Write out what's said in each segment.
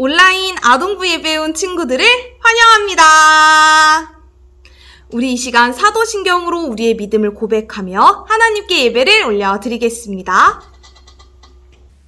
온라인 아동부 예배에 온 친구들을 환영합니다. 우리 이 시간 사도신경으로 우리의 믿음을 고백하며 하나님께 예배를 올려드리겠습니다.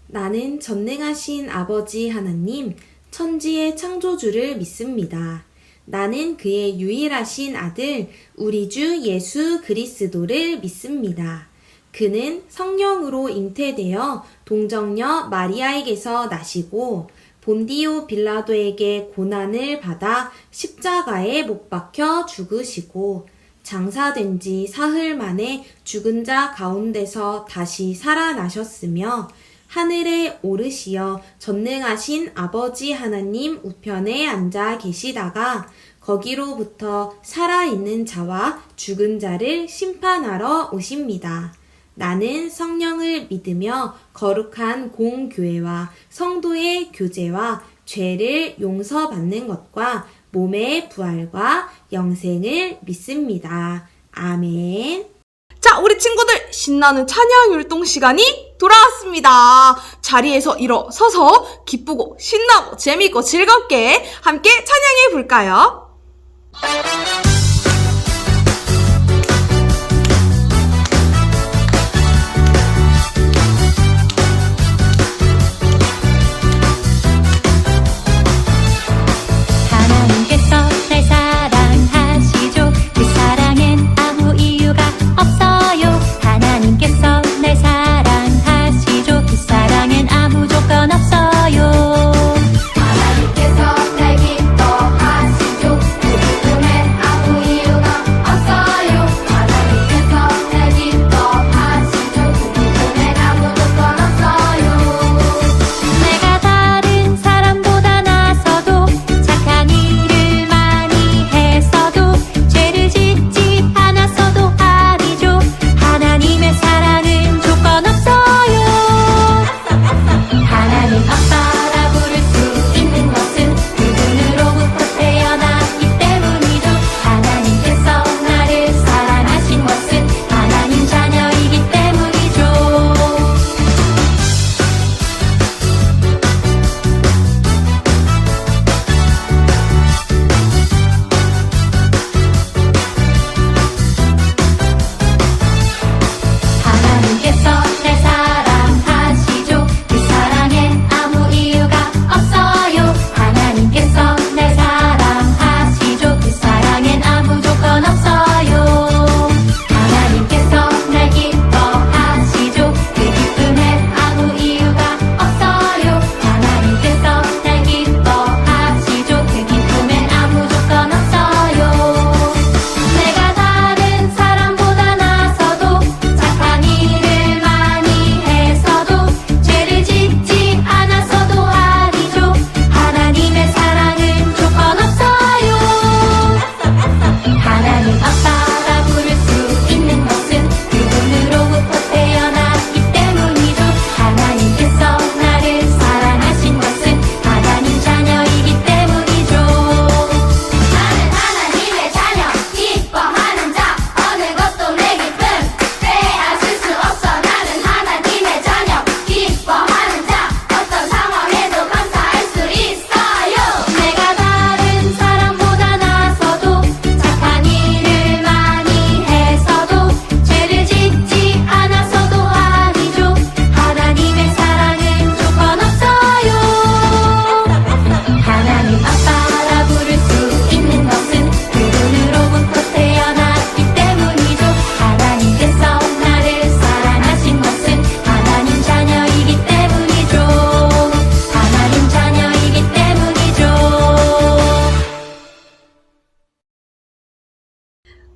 나는 전능하신 아버지 하나님, 천지의 창조주를 믿습니다. 나는 그의 유일하신 아들, 우리 주 예수 그리스도를 믿습니다. 그는 성령으로 잉태되어 동정녀 마리아에게서 나시고 본디오 빌라도에게 고난을 받아 십자가에 못 박혀 죽으시고 장사된 지 사흘 만에 죽은 자 가운데서 다시 살아나셨으며 하늘에 오르시어 전능하신 아버지 하나님 우편에 앉아 계시다가 거기로부터 살아있는 자와 죽은 자를 심판하러 오십니다. 나는 성령을 믿으며 거룩한 공교회와 성도의 교제와 죄를 용서받는 것과 몸의 부활과 영생을 믿습니다. 아멘. 자, 우리 친구들 신나는 찬양 율동 시간이 돌아왔습니다. 자리에서 일어서서 기쁘고 신나고 재미있고 즐겁게 함께 찬양해 볼까요?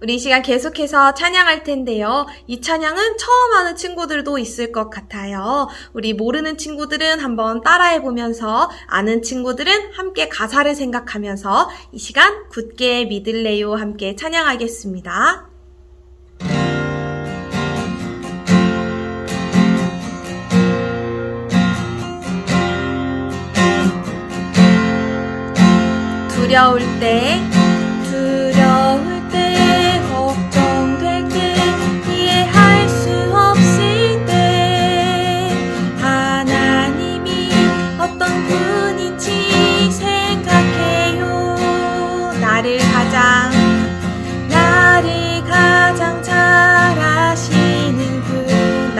우리 이 시간 계속해서 찬양할 텐데요. 이 찬양은 처음 하는 친구들도 있을 것 같아요. 우리 모르는 친구들은 한번 따라해보면서 아는 친구들은 함께 가사를 생각하면서 이 시간 굳게 믿을래요 함께 찬양하겠습니다. 두려울 때 걱정될 때 이해할 수 없을 때 하나님이 어떤 분인지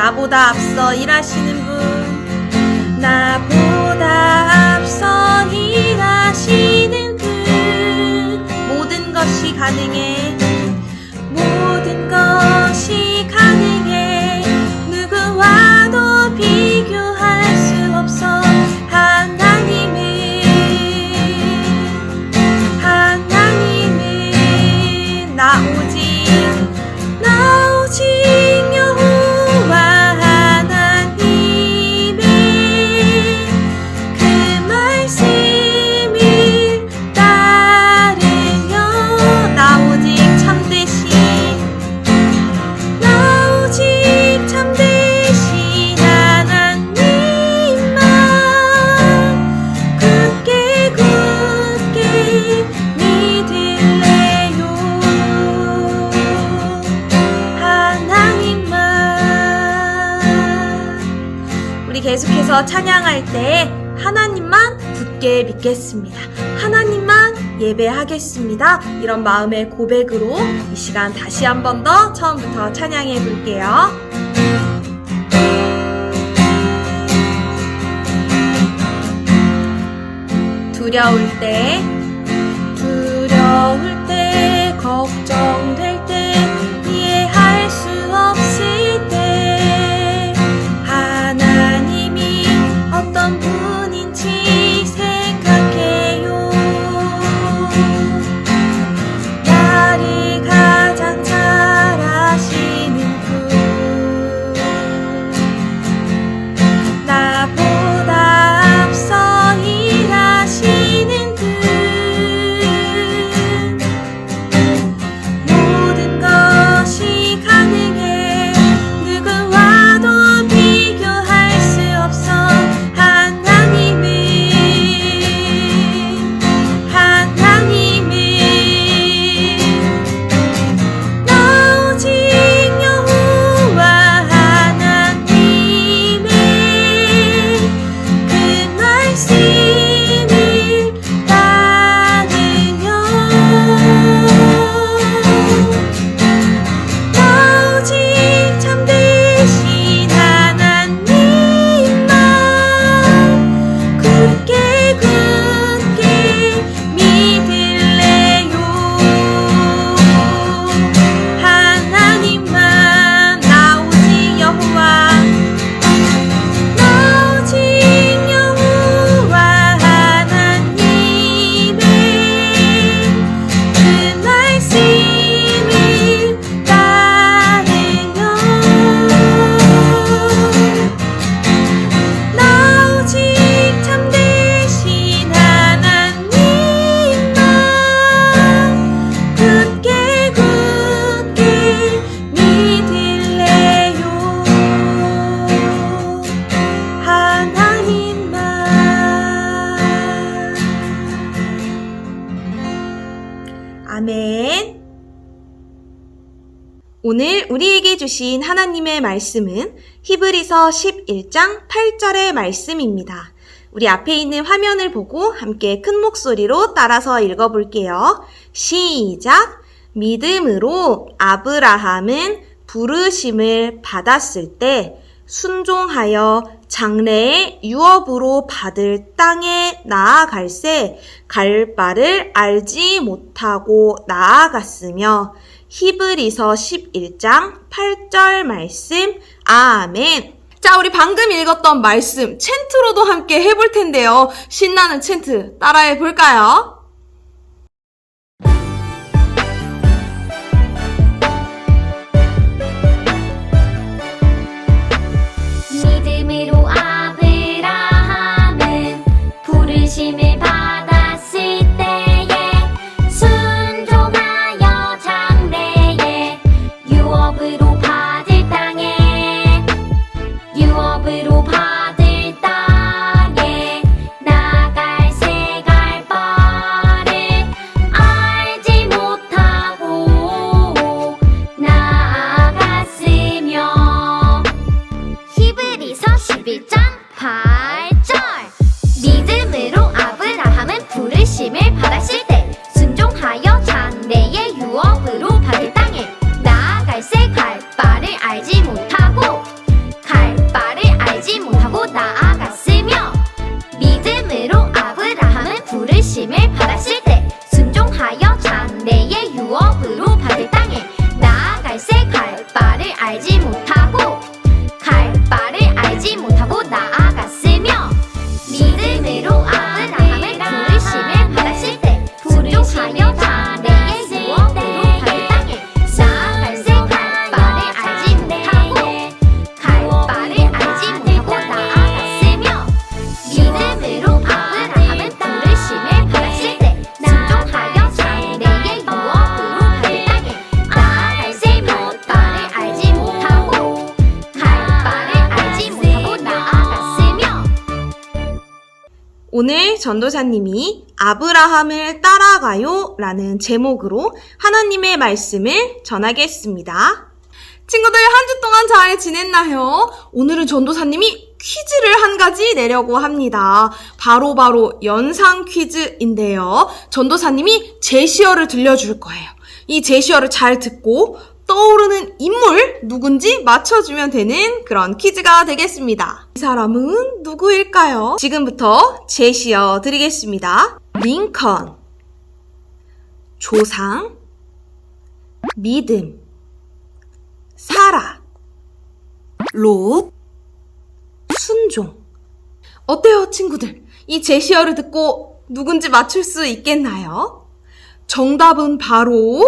나보다 앞서 일하시는 분, 나보다 앞서 일하시는 분. 모든 것이 가능해, 모든 것이 가능해. 누구와도 비교할 수 없어. 하나님은 나 오직 여호와 하나님의 그 말씀을 따르며 나 오직 참되신 하나님만 굳게 믿을래요. 하나님만. 우리 계속해서 찬양할 때 하나님만 굳게 믿겠습니다. 하나님만 예배하겠습니다. 이런 마음의 고백으로 이 시간 다시 한 번 더 처음부터 찬양해 볼게요. 두려울 때 걱정될 때 이해할 수 없을 때 하나님이 어떤 분인지 생각해요. 나를 가장 잘 아시는 분, 나보다 앞서 일하시는 분. 모든 것이 가능해, 누구와도 비교할 수 없어. 하나님은 나 오직 여호와 하나님의 그 말씀을 따르며 나 오직 참되신 하나님만 굳게 믿을래요. 하나님만. 나 오직 여호와 하나님의 그 말씀을 따르며 나 오직 참되신 하나님만 굳게 믿을래요. 하나님만. 아멘. 오늘 우리에게 주신 하나님의 말씀은 히브리서 11장 8절의 말씀입니다. 우리 앞에 있는 화면을 보고 함께 큰 목소리로 따라서 읽어볼게요. 시작! 믿음으로 아브라함은 부르심을 받았을 때 순종하여 장래의 유업으로 받을 땅에 나아갈새 갈 바를 알지 못하고 나아갔으며. 히브리서 11장 8절 말씀. 아멘. 자, 우리 방금 읽었던 말씀 챈트로도 함께 해볼 텐데요. 신나는 챈트 따라해 볼까요? 믿음으로 아브라함은 부르심을 받았을 때에 순종하여 장래에 유업으로 받을 땅에 나갈새 갈 오늘 전도사님이 아브라함을 따라가요 라는 제목으로 하나님의 말씀을 전하겠습니다. 친구들 한 주 동안 잘 지냈나요? 오늘은 전도사님이 퀴즈를 한 가지 내려고 합니다. 바로 연상 퀴즈인데요. 전도사님이 제시어를 들려줄 거예요. 이 제시어를 잘 듣고 떠오르는 인물 누군지 맞춰주면 되는 그런 퀴즈가 되겠습니다. 이 사람은 누구일까요? 지금부터 제시어 드리겠습니다. 링컨, 조상, 믿음, 사라, 롯, 순종. 어때요, 친구들? 이 제시어를 듣고 누군지 맞출 수 있겠나요? 정답은 바로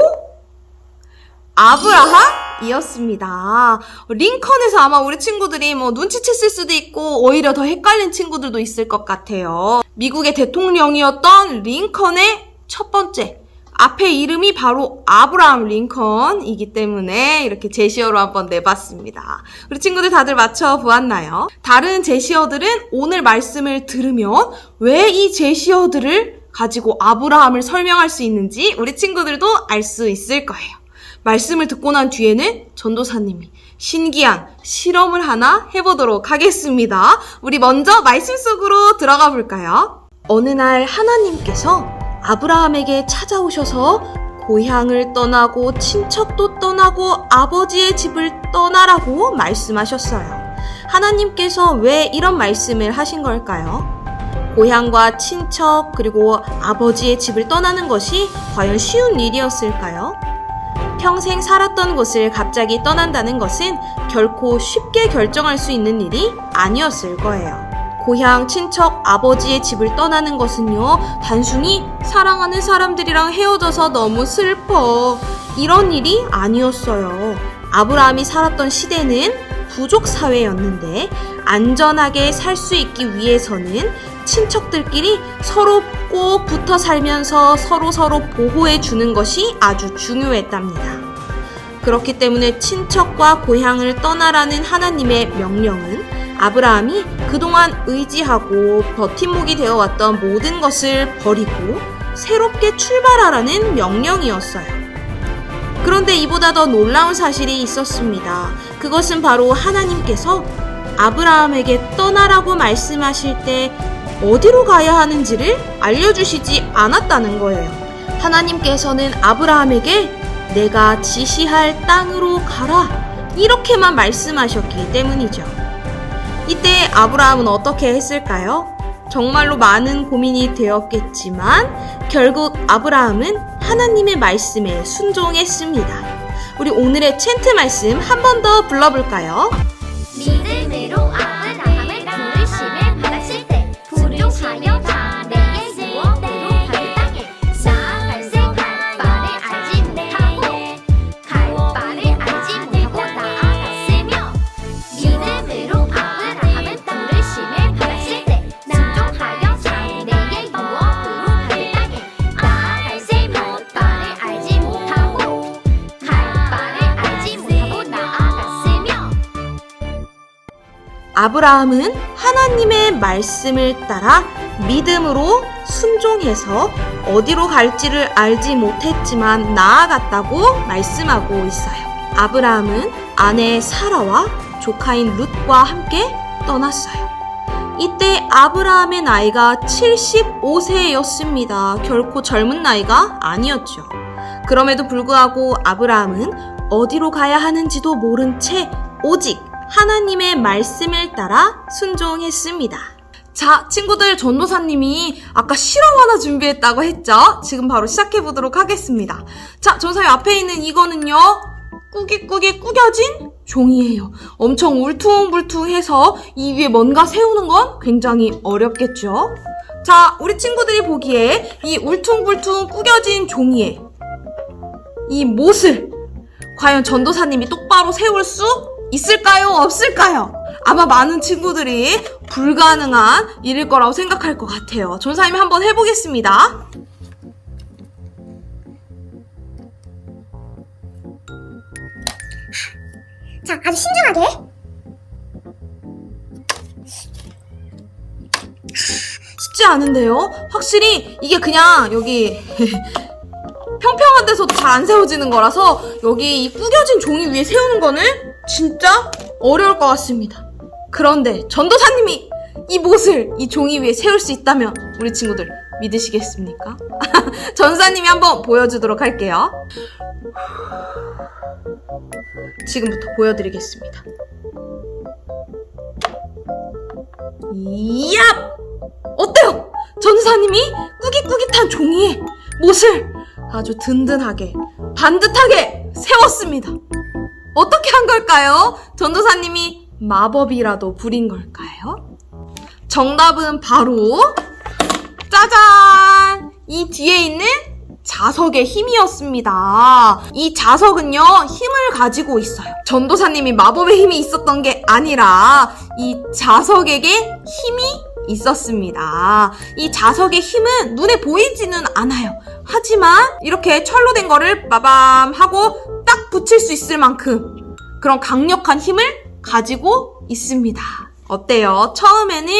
아브라함이었습니다. 링컨에서 아마 우리 친구들이 눈치챘을 수도 있고 오히려 더 헷갈린 친구들도 있을 것 같아요. 미국의 대통령이었던 링컨의 첫 번째 앞에 이름이 바로 아브라함 링컨이기 때문에 이렇게 제시어로 한번 내봤습니다. 우리 친구들 다들 맞춰보았나요? 다른 제시어들은 오늘 말씀을 들으면 왜 이 제시어들을 가지고 아브라함을 설명할 수 있는지 우리 친구들도 알 수 있을 거예요. 말씀을 듣고 난 뒤에는 전도사님이 신기한 실험을 하나 해보도록 하겠습니다. 우리 먼저 말씀 속으로 들어가 볼까요? 어느 날 하나님께서 아브라함에게 찾아오셔서 고향을 떠나고 친척도 떠나고 아버지의 집을 떠나라고 말씀하셨어요. 하나님께서 왜 이런 말씀을 하신 걸까요? 고향과 친척 그리고 아버지의 집을 떠나는 것이 과연 쉬운 일이었을까요? 평생 살았던 곳을 갑자기 떠난다는 것은 결코 쉽게 결정할 수 있는 일이 아니었을 거예요. 고향, 친척, 아버지의 집을 떠나는 것은요, 단순히 사랑하는 사람들이랑 헤어져서 너무 슬퍼, 이런 일이 아니었어요. 아브라함이 살았던 시대는 부족 사회였는데 안전하게 살 수 있기 위해서는 친척들끼리 서로 꼭 붙어 살면서 서로 보호해 주는 것이 아주 중요했답니다. 그렇기 때문에 친척과 고향을 떠나라는 하나님의 명령은 아브라함이 그동안 의지하고 버팀목이 되어왔던 모든 것을 버리고 새롭게 출발하라는 명령이었어요. 그런데 이보다 더 놀라운 사실이 있었습니다. 그것은 바로 하나님께서 아브라함에게 떠나라고 말씀하실 때 어디로 가야 하는지를 알려주시지 않았다는 거예요. 하나님께서는 아브라함에게 내가 지시할 땅으로 가라 이렇게만 말씀하셨기 때문이죠. 이때 아브라함은 어떻게 했을까요? 정말로 많은 고민이 되었겠지만 결국 아브라함은 하나님의 말씀에 순종했습니다. 우리 오늘의 챈트 말씀 한 번 더 불러볼까요? 믿음으로 아브라함을 부르심을 받았을 때 순종하여 장래의 유업으로 갈 땅에 나아갈 갈 바를 알지 못하고 갈 바를 알지 못하고 나아갔으며 믿음으로 아브라함은 부르심을 받았을 때 순종하여 장래의 유업으로 갈 땅에 나아갈 바를 알지 못하고 갈 바를 알지 못하고 나아갔으며. 아브라함은 하나님의 말씀을 따라 믿음으로 순종해서 어디로 갈지를 알지 못했지만 나아갔다고 말씀하고 있어요. 아브라함은 아내 사라와 조카인 룻과 함께 떠났어요. 이때 아브라함의 나이가 75세였습니다. 결코 젊은 나이가 아니었죠. 그럼에도 불구하고 아브라함은 어디로 가야 하는지도 모른 채 오직 하나님의 말씀을 따라 순종했습니다. 자, 친구들, 전도사님이 아까 실험 하나 준비했다고 했죠? 지금 바로 시작해보도록 하겠습니다. 자, 전도사님 앞에 있는 이거는요, 꾸깃꾸깃 꾸겨진 종이에요. 엄청 울퉁불퉁해서 이 위에 뭔가 세우는 건 굉장히 어렵겠죠? 자, 우리 친구들이 보기에 이 울퉁불퉁 꾸겨진 종이에 이 못을 과연 전도사님이 똑바로 세울 수 있을까요? 없을까요? 아마 많은 친구들이 불가능한 일일 거라고 생각할 것 같아요. 전도사님이 한번 해보겠습니다. 자, 아주 신중하게. 쉽지 않은데요? 확실히 이게 그냥 여기 평평한 데서도 잘 안 세워지는 거라서 여기 이 구겨진 종이 위에 세우는 거는 진짜 어려울 것 같습니다. 그런데 전도사님이 이 못을 이 종이 위에 세울 수 있다면 우리 친구들 믿으시겠습니까? 전사님이 한번 보여주도록 할게요. 지금부터 보여드리겠습니다. 이야! 어때요? 전사님이 꾸깃꾸깃한 종이에 못을 아주 든든하게 반듯하게 세웠습니다. 어떻게 한 걸까요? 전도사님이 마법이라도 부린 걸까요? 정답은 바로 짜잔! 이 뒤에 있는 자석의 힘이었습니다. 이 자석은요, 힘을 가지고 있어요. 전도사님이 마법의 힘이 있었던 게 아니라 이 자석에게 힘이 있었습니다. 이 자석의 힘은 눈에 보이지는 않아요. 하지만 이렇게 철로 된 거를 빠밤 하고 딱 붙일 수 있을 만큼 그런 강력한 힘을 가지고 있습니다. 어때요? 처음에는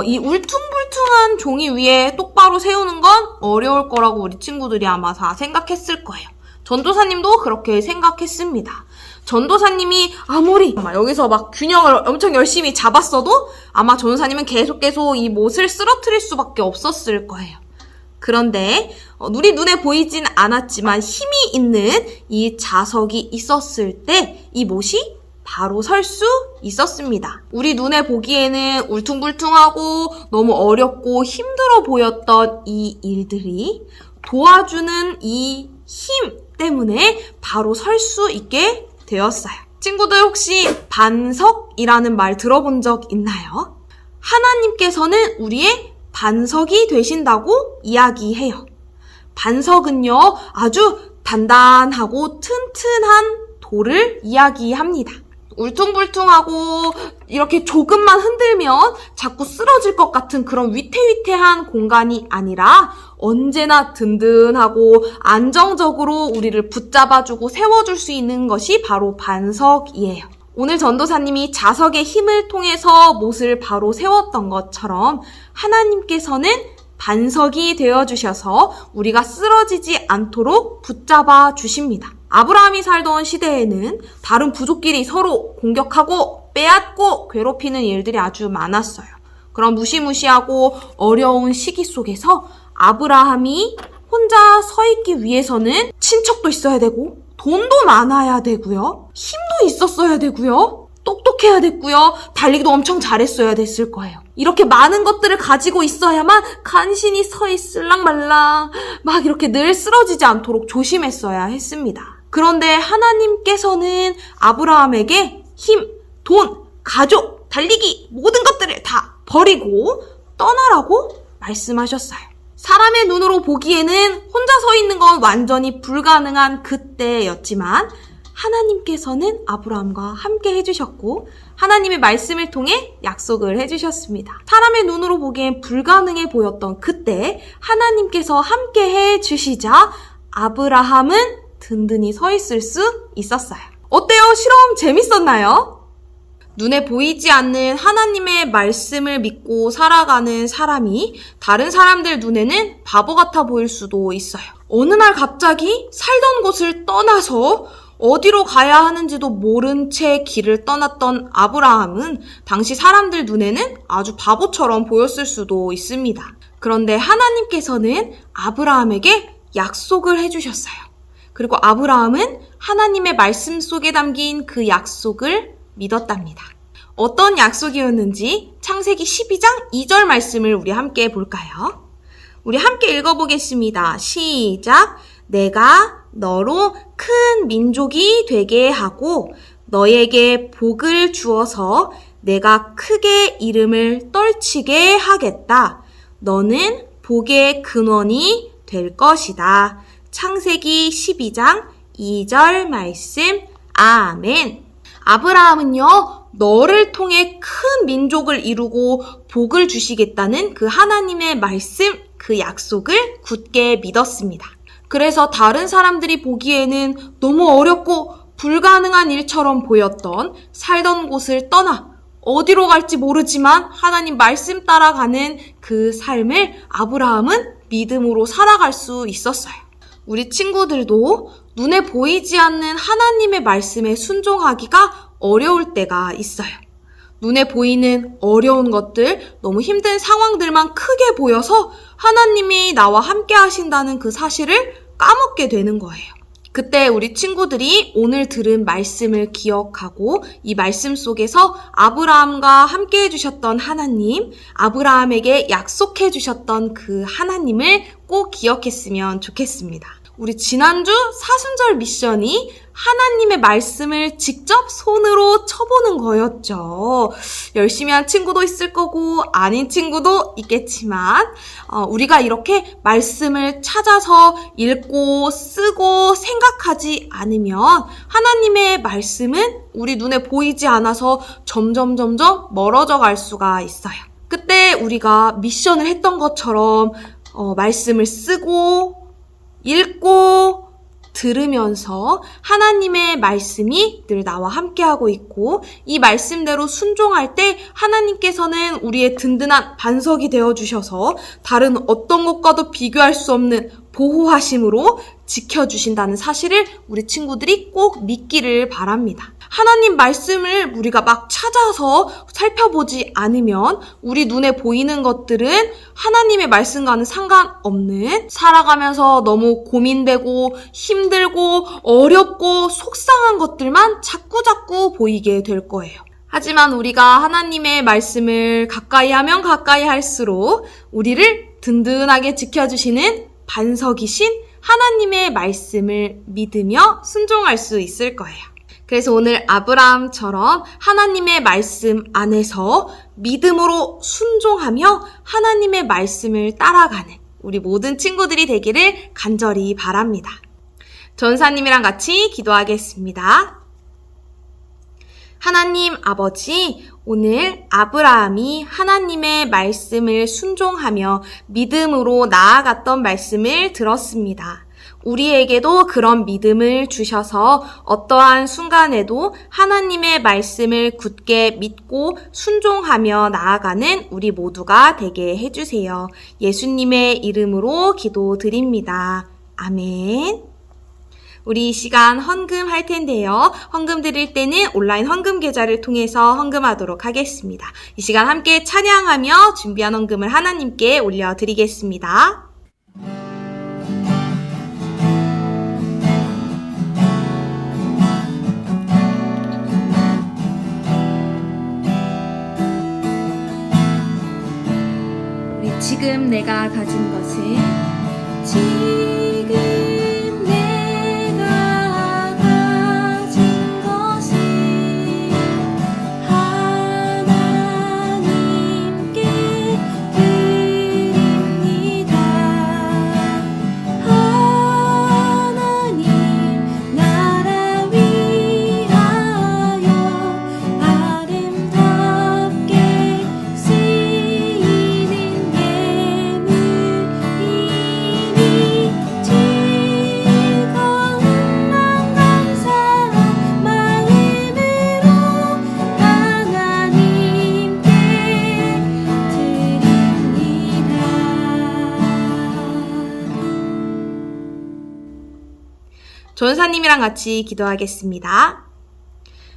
이 울퉁불퉁한 종이 위에 똑바로 세우는 건 어려울 거라고 우리 친구들이 아마 다 생각했을 거예요. 전도사님도 그렇게 생각했습니다. 전도사님이 아무리 여기서 막 균형을 엄청 열심히 잡았어도 아마 전도사님은 계속 이 못을 쓰러뜨릴 수밖에 없었을 거예요. 그런데 우리 눈에 보이진 않았지만 힘이 있는 이 자석이 있었을 때 이 못이 바로 설 수 있었습니다. 우리 눈에 보기에는 울퉁불퉁하고 너무 어렵고 힘들어 보였던 이 일들이 도와주는 이 힘 때문에 바로 설 수 있게 되었어요. 친구들 혹시 반석이라는 말 들어본 적 있나요? 하나님께서는 우리의 반석이 되신다고 이야기해요. 반석은요, 아주 단단하고 튼튼한 돌을 이야기합니다. 울퉁불퉁하고 이렇게 조금만 흔들면 자꾸 쓰러질 것 같은 그런 위태위태한 공간이 아니라 언제나 든든하고 안정적으로 우리를 붙잡아주고 세워줄 수 있는 것이 바로 반석이에요. 오늘 전도사님이 자석의 힘을 통해서 못을 바로 세웠던 것처럼 하나님께서는 반석이 되어주셔서 우리가 쓰러지지 않도록 붙잡아 주십니다. 아브라함이 살던 시대에는 다른 부족끼리 서로 공격하고 빼앗고 괴롭히는 일들이 아주 많았어요. 그런 무시무시하고 어려운 시기 속에서 아브라함이 혼자 서 있기 위해서는 친척도 있어야 되고 돈도 많아야 되고요. 힘도 있었어야 되고요. 똑똑해야 됐고요. 달리기도 엄청 잘했어야 됐을 거예요. 이렇게 많은 것들을 가지고 있어야만 간신히 서 있을랑말랑 막 이렇게 늘 쓰러지지 않도록 조심했어야 했습니다. 그런데 하나님께서는 아브라함에게 힘, 돈, 가족, 달리기 모든 것들을 다 버리고 떠나라고 말씀하셨어요. 사람의 눈으로 보기에는 혼자 서 있는 건 완전히 불가능한 그때였지만 하나님께서는 아브라함과 함께 해주셨고 하나님의 말씀을 통해 약속을 해주셨습니다. 사람의 눈으로 보기엔 불가능해 보였던 그때 하나님께서 함께 해주시자 아브라함은 든든히 서 있을 수 있었어요. 어때요? 실험 재밌었나요? 눈에 보이지 않는 하나님의 말씀을 믿고 살아가는 사람이 다른 사람들 눈에는 바보 같아 보일 수도 있어요. 어느 날 갑자기 살던 곳을 떠나서 어디로 가야 하는지도 모른 채 길을 떠났던 아브라함은 당시 사람들 눈에는 아주 바보처럼 보였을 수도 있습니다. 그런데 하나님께서는 아브라함에게 약속을 해주셨어요. 그리고 아브라함은 하나님의 말씀 속에 담긴 그 약속을 믿었답니다. 어떤 약속이었는지 창세기 12장 2절 말씀을 우리 함께 볼까요? 우리 함께 읽어보겠습니다. 시작! 내가 너로 큰 민족이 되게 하고 너에게 복을 주어서 내가 크게 이름을 떨치게 하겠다. 너는 복의 근원이 될 것이다. 창세기 12장 2절 말씀. 아멘. 아브라함은요, 너를 통해 큰 민족을 이루고 복을 주시겠다는 그 하나님의 말씀, 그 약속을 굳게 믿었습니다. 그래서 다른 사람들이 보기에는 너무 어렵고 불가능한 일처럼 보였던 살던 곳을 떠나 어디로 갈지 모르지만 하나님 말씀 따라가는 그 삶을 아브라함은 믿음으로 살아갈 수 있었어요. 우리 친구들도 눈에 보이지 않는 하나님의 말씀에 순종하기가 어려울 때가 있어요. 눈에 보이는 어려운 것들, 너무 힘든 상황들만 크게 보여서 하나님이 나와 함께 하신다는 그 사실을 까먹게 되는 거예요. 그때 우리 친구들이 오늘 들은 말씀을 기억하고 이 말씀 속에서 아브라함과 함께 해주셨던 하나님, 아브라함에게 약속해 주셨던 그 하나님을 꼭 기억했으면 좋겠습니다. 우리 지난주 사순절 미션이 하나님의 말씀을 직접 손으로 쳐보는 거였죠. 열심히 한 친구도 있을 거고 아닌 친구도 있겠지만 우리가 이렇게 말씀을 찾아서 읽고 쓰고 생각하지 않으면 하나님의 말씀은 우리 눈에 보이지 않아서 점점 멀어져 갈 수가 있어요. 그때 우리가 미션을 했던 것처럼 말씀을 쓰고 읽고 들으면서 하나님의 말씀이 늘 나와 함께하고 있고 이 말씀대로 순종할 때 하나님께서는 우리의 든든한 반석이 되어주셔서 다른 어떤 것과도 비교할 수 없는 보호하심으로 지켜주신다는 사실을 우리 친구들이 꼭 믿기를 바랍니다. 하나님 말씀을 우리가 막 찾아서 살펴보지 않으면 우리 눈에 보이는 것들은 하나님의 말씀과는 상관없는 살아가면서 너무 고민되고 힘들고 어렵고 속상한 것들만 자꾸 보이게 될 거예요. 하지만 우리가 하나님의 말씀을 가까이 하면 가까이 할수록 우리를 든든하게 지켜주시는 반석이신 하나님의 말씀을 믿으며 순종할 수 있을 거예요. 그래서 오늘 아브라함처럼 하나님의 말씀 안에서 믿음으로 순종하며 하나님의 말씀을 따라가는 우리 모든 친구들이 되기를 간절히 바랍니다. 전사님이랑 같이 기도하겠습니다. 하나님 아버지, 오늘 아브라함이 하나님의 말씀을 순종하며 믿음으로 나아갔던 말씀을 들었습니다. 우리에게도 그런 믿음을 주셔서 어떠한 순간에도 하나님의 말씀을 굳게 믿고 순종하며 나아가는 우리 모두가 되게 해주세요. 예수님의 이름으로 기도드립니다. 아멘. 우리 이 시간 헌금 할 텐데요. 헌금 드릴 때는 온라인 헌금 계좌를 통해서 헌금하도록 하겠습니다. 이 시간 함께 찬양하며 준비한 헌금을 하나님께 올려드리겠습니다. 지금 내가 가진 것은 지금 내가 가진 것은 하나님께 드립니다. 하나님 나라 위하여 아름답게 쓰이는 전사님이랑 같이 기도하겠습니다.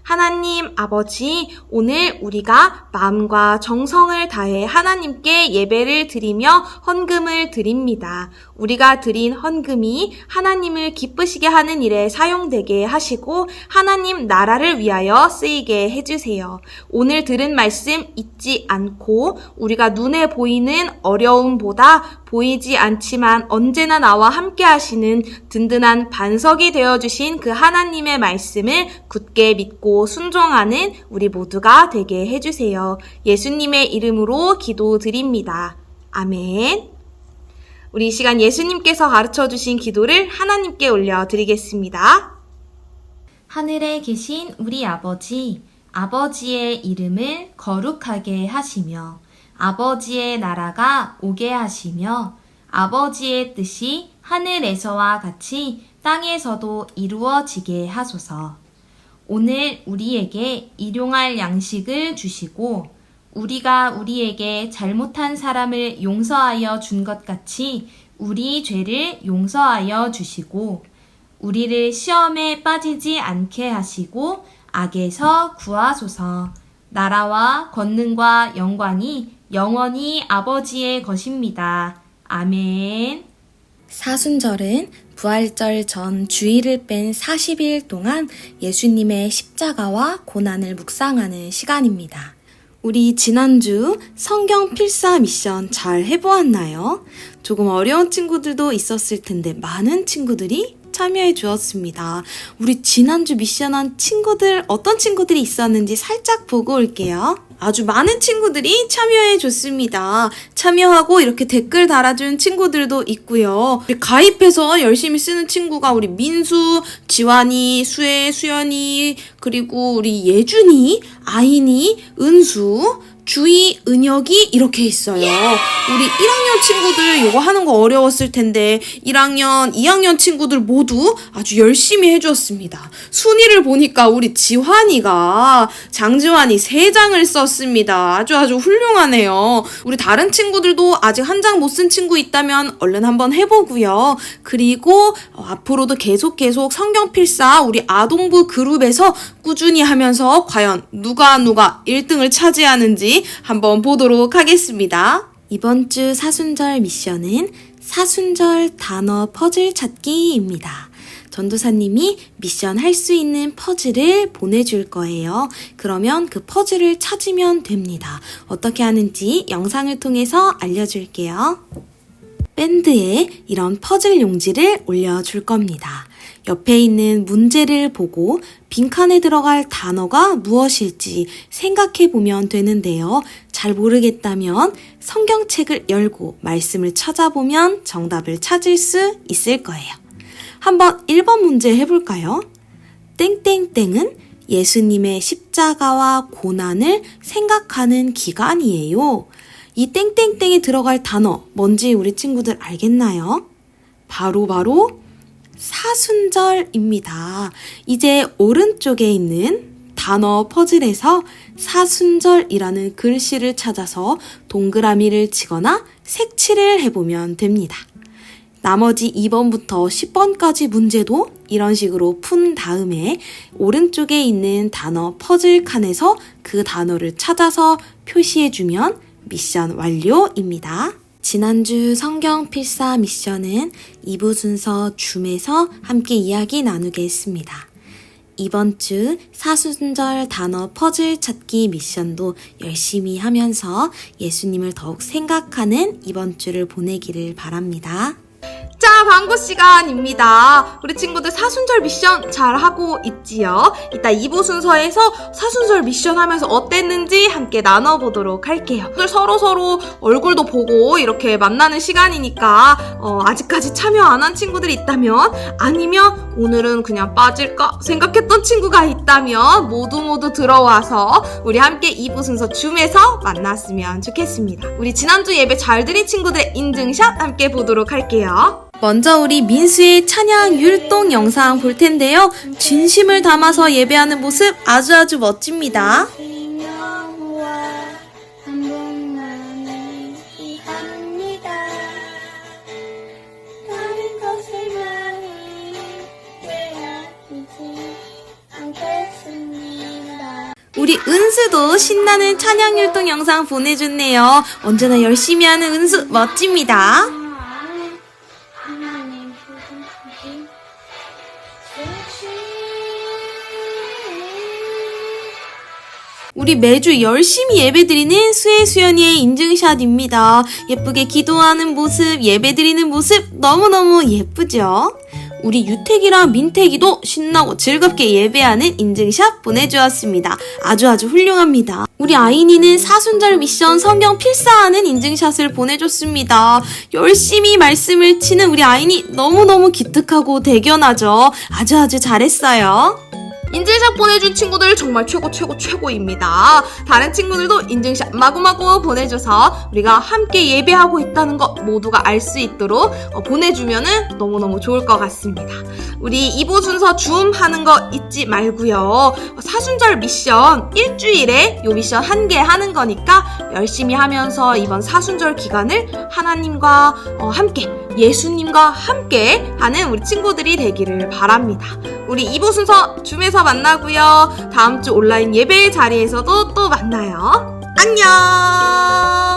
하나님 아버지, 오늘 우리가 마음과 정성을 다해 하나님께 예배를 드리며 헌금을 드립니다. 우리가 드린 헌금이 하나님을 기쁘시게 하는 일에 사용되게 하시고 하나님 나라를 위하여 쓰이게 해주세요. 오늘 들은 말씀 잊지 않고 우리가 눈에 보이는 어려움보다 보이지 않지만 언제나 나와 함께 하시는 든든한 반석이 되어주신 그 하나님의 말씀을 굳게 믿고 순종하는 우리 모두가 되게 해주세요. 예수님의 이름으로 기도드립니다. 아멘. 우리 이 시간 예수님께서 가르쳐주신 기도를 하나님께 올려드리겠습니다. 하늘에 계신 우리 아버지, 아버지의 이름을 거룩하게 하시며 아버지의 나라가 오게 하시며 아버지의 뜻이 하늘에서와 같이 땅에서도 이루어지게 하소서. 오늘 우리에게 일용할 양식을 주시고 우리가 우리에게 잘못한 사람을 용서하여 준 것 같이 우리 죄를 용서하여 주시고 우리를 시험에 빠지지 않게 하시고 악에서 구하소서. 나라와 권능과 영광이 영원히 아버지의 것입니다. 아멘. 사순절은 부활절 전 주일을 뺀 40일 동안 예수님의 십자가와 고난을 묵상하는 시간입니다. 우리 지난주 성경 필사 미션 잘 해보았나요? 조금 어려운 친구들도 있었을 텐데 많은 친구들이 참여해 주었습니다. 우리 지난주 미션한 친구들 어떤 친구들이 있었는지 살짝 보고 올게요. 아주 많은 친구들이 참여해 줬습니다. 참여하고 이렇게 댓글 달아준 친구들도 있고요. 가입해서 열심히 쓰는 친구가 우리 민수, 지환이, 수혜, 수연이, 그리고 우리 예준이, 아인이, 은수, 주희, 은혁이 이렇게 있어요. 우리 1학년 친구들 이거 하는 거 어려웠을 텐데 1학년, 2학년 친구들 모두 아주 열심히 해주었습니다. 순위를 보니까 우리 지환이가 장지환이 3장을 썼습니다. 아주 훌륭하네요. 우리 다른 친구들도 아직 한 장 못 쓴 친구 있다면 얼른 한번 해보고요. 그리고 앞으로도 계속 성경 필사 우리 아동부 그룹에서 꾸준히 하면서 과연 누가 1등을 차지하는지 한번 보도록 하겠습니다. 이번 주 사순절 미션은 사순절 단어 퍼즐 찾기입니다. 전도사님이 미션 할 수 있는 퍼즐을 보내줄 거예요. 그러면 그 퍼즐을 찾으면 됩니다. 어떻게 하는지 영상을 통해서 알려줄게요. 밴드에 이런 퍼즐 용지를 올려줄 겁니다. 옆에 있는 문제를 보고 빈칸에 들어갈 단어가 무엇일지 생각해 보면 되는데요. 잘 모르겠다면 성경책을 열고 말씀을 찾아보면 정답을 찾을 수 있을 거예요. 한번 1번 문제 해볼까요? 땡땡땡은 예수님의 십자가와 고난을 생각하는 기간이에요. 이 땡땡땡에 들어갈 단어 뭔지 우리 친구들 알겠나요? 바로 사순절입니다. 이제 오른쪽에 있는 단어 퍼즐에서 사순절이라는 글씨를 찾아서 동그라미를 치거나 색칠을 해보면 됩니다. 나머지 2번부터 10번까지 문제도 이런 식으로 푼 다음에 오른쪽에 있는 단어 퍼즐 칸에서 그 단어를 찾아서 표시해주면 미션 완료입니다. 지난주 성경 필사 미션은 2부 순서 줌에서 함께 이야기 나누게 했습니다. 이번 주 사순절 단어 퍼즐 찾기 미션도 열심히 하면서 예수님을 더욱 생각하는 이번 주를 보내기를 바랍니다. 자, 광고 시간입니다. 우리 친구들 사순절 미션 잘하고 있지요? 이따 2부 순서에서 사순절 미션 하면서 어땠는지 함께 나눠보도록 할게요. 서로 얼굴도 보고 이렇게 만나는 시간이니까 아직까지 참여 안 한 친구들이 있다면 아니면 오늘은 그냥 빠질까 생각했던 친구가 있다면 모두 들어와서 우리 함께 2부 순서 줌에서 만났으면 좋겠습니다. 우리 지난주 예배 잘 드린 친구들의 인증샷 함께 보도록 할게요. 먼저 우리 민수의 찬양 율동 영상 볼 텐데요. 진심을 담아서 예배하는 모습 아주 멋집니다. 우리 은수도 신나는 찬양 율동 영상 보내줬네요. 언제나 열심히 하는 은수 멋집니다. 우리 매주 열심히 예배드리는 수혜 수연이의 인증샷입니다. 예쁘게 기도하는 모습, 예배드리는 모습 너무너무 예쁘죠? 우리 유택이랑 민택이도 신나고 즐겁게 예배하는 인증샷 보내주었습니다. 아주 훌륭합니다. 우리 아인이는 사순절 미션 성경 필사하는 인증샷을 보내줬습니다. 열심히 말씀을 치는 우리 아인이 너무너무 기특하고 대견하죠. 아주 잘했어요. 인증샷 보내준 친구들 정말 최고입니다. 다른 친구들도 인증샷 마구마구 보내줘서 우리가 함께 예배하고 있다는 거 모두가 알 수 있도록 보내주면은 너무너무 좋을 것 같습니다. 우리 2부 순서 줌 하는 거 잊지 말고요. 사순절 미션 일주일에 요 미션 1개 하는 거니까 열심히 하면서 이번 사순절 기간을 하나님과 함께, 예수님과 함께 하는 우리 친구들이 되기를 바랍니다. 우리 2부 순서 줌에서 만나고요. 다음 주 온라인 예배 자리에서도 또 만나요. 안녕!